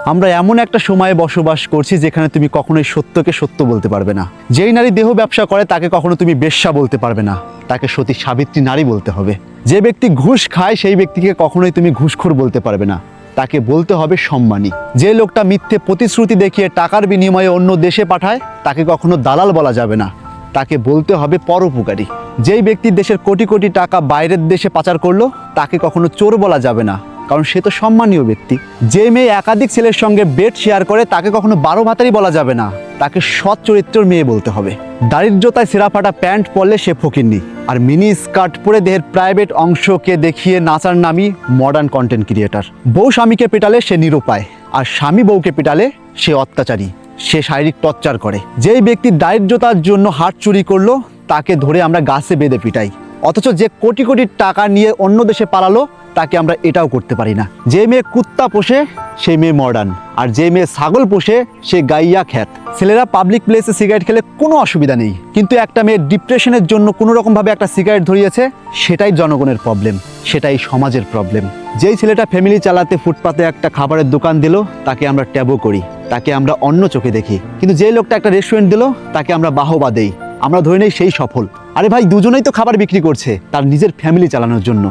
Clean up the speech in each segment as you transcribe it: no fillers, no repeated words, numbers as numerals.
আমরা এমন একটা সময়ে বসবাস করছি যেখানে তুমি কখনোই সত্যকে সত্য বলতে পারবে না। যেই নারী দেহ ব্যবসা করে তাকে কখনো তুমি বেশ্যা বলতে পারবে না, তাকে সতী সাবিত্রী নারী বলতে হবে। যে ব্যক্তি ঘুষ খায় সেই ব্যক্তিকে কখনোই তুমি ঘুষখোর বলতে পারবে না, তাকে বলতে হবে সম্মানী। যে লোকটা মিথ্যে প্রতিশ্রুতি দেখিয়ে টাকার বিনিময়ে অন্য দেশে পাঠায় তাকে কখনো দালাল বলা যাবে না, তাকে বলতে হবে পরোপকারী। যেই ব্যক্তি দেশের কোটি কোটি টাকা বাইরের দেশে পাচার করলো তাকে কখনো চোর বলা যাবে না, কারণ সে তো সম্মানীয় ব্যক্তি। যে মেয়ে একাধিক ছেলের সঙ্গে বেড শেয়ার করে তাকে কখনো 12 ভাতারি বলা যাবে না, তাকে সৎ চরিত্রের মেয়ে বলতে হবে। দারিদ্রতায় ছেঁড়া ফাটা প্যান্ট পরলে সে ফকিন্নি, আর মিনি স্কার্ট পরে দেহের প্রাইভেট অংশকে দেখিয়ে নাচার নামই মডার্ন কন্টেন্ট ক্রিয়েটার। বউ স্বামীকে পেটালে সে নিরুপায়, আর স্বামী বউকে পেটালে সে অত্যাচারী, সে শারীরিক টর্চার করে। যেই ব্যক্তি দারিদ্রতার জন্য হাত চুরি করলো তাকে ধরে আমরা গাছে বেঁধে পিটাই, অথচ যে কোটি কোটি টাকা নিয়ে অন্য দেশে পালালো তাকে আমরা এটাও করতে পারি না। যে মেয়ে কুত্তা পোষে সেই মেয়ে মডার্ন, আর যে মেয়ে ছাগল পোষে সে গাইয়া খ্যাত। ছেলেরা পাবলিক প্লেসে সিগারেট খেলে কোনো অসুবিধা নেই, কিন্তু একটা মেয়ে ডিপ্রেশনের জন্য কোনো রকমভাবে একটা সিগারেট ধরিয়েছে, সেটাই জনগণের প্রবলেম, সেটাই সমাজের প্রবলেম। যেই ছেলেটা ফ্যামিলি চালাতে ফুটপাতে একটা খাবারের দোকান দিল তাকে আমরা ট্যাবও করি, তাকে আমরা অন্য চোখে দেখি। কিন্তু যে লোকটা একটা রেস্টুরেন্ট দিল তাকে আমরা বাহবা দেই, আমরা ধরে নেই সেই সফল। আরে ভাই, দুজনেই তো খাবার বিক্রি করছে তার নিজের ফ্যামিলি চালানোর জন্য।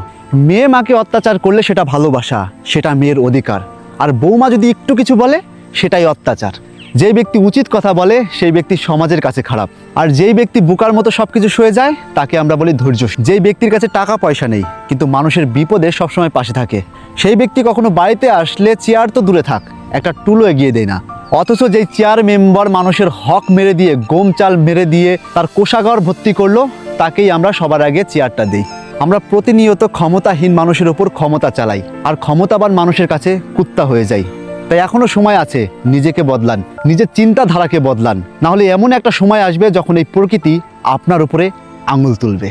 মেয়ে মাকে অত্যাচার করলে সেটা ভালোবাসা, সেটা মেয়ের অধিকার, আর বৌমা যদি একটু কিছু বলে সেটাই অত্যাচার। যেই ব্যক্তি উচিত কথা বলে সেই ব্যক্তি সমাজের কাছে খারাপ, আর যেই ব্যক্তি বোকার মতো সবকিছু সয়ে যায় তাকে আমরা বলি ধৈর্য। যেই ব্যক্তির কাছে টাকা পয়সা নেই কিন্তু মানুষের বিপদে সবসময় পাশে থাকে, সেই ব্যক্তি কখনো বাড়িতে আসলে চেয়ার তো দূরে থাক, একটা টুলও এগিয়ে দেয় না। অথচ যেই চেয়ার মেম্বার মানুষের হক মেরে দিয়ে, গম চাল মেরে দিয়ে তার কোষাগার ভর্তি করলো, তাকেই আমরা সবার আগে চেয়ারটা দিই। আমরা প্রতিনিয়ত ক্ষমতাহীন মানুষের ওপর ক্ষমতা চালাই, আর ক্ষমতাবান মানুষের কাছে কুত্তা হয়ে যাই। তাই এখনো সময় আছে, নিজেকে বদলান, নিজের চিন্তাধারাকে বদলান, না হলে এমন একটা সময় আসবে যখন এই প্রকৃতি আপনার উপরে আঙুল তুলবে।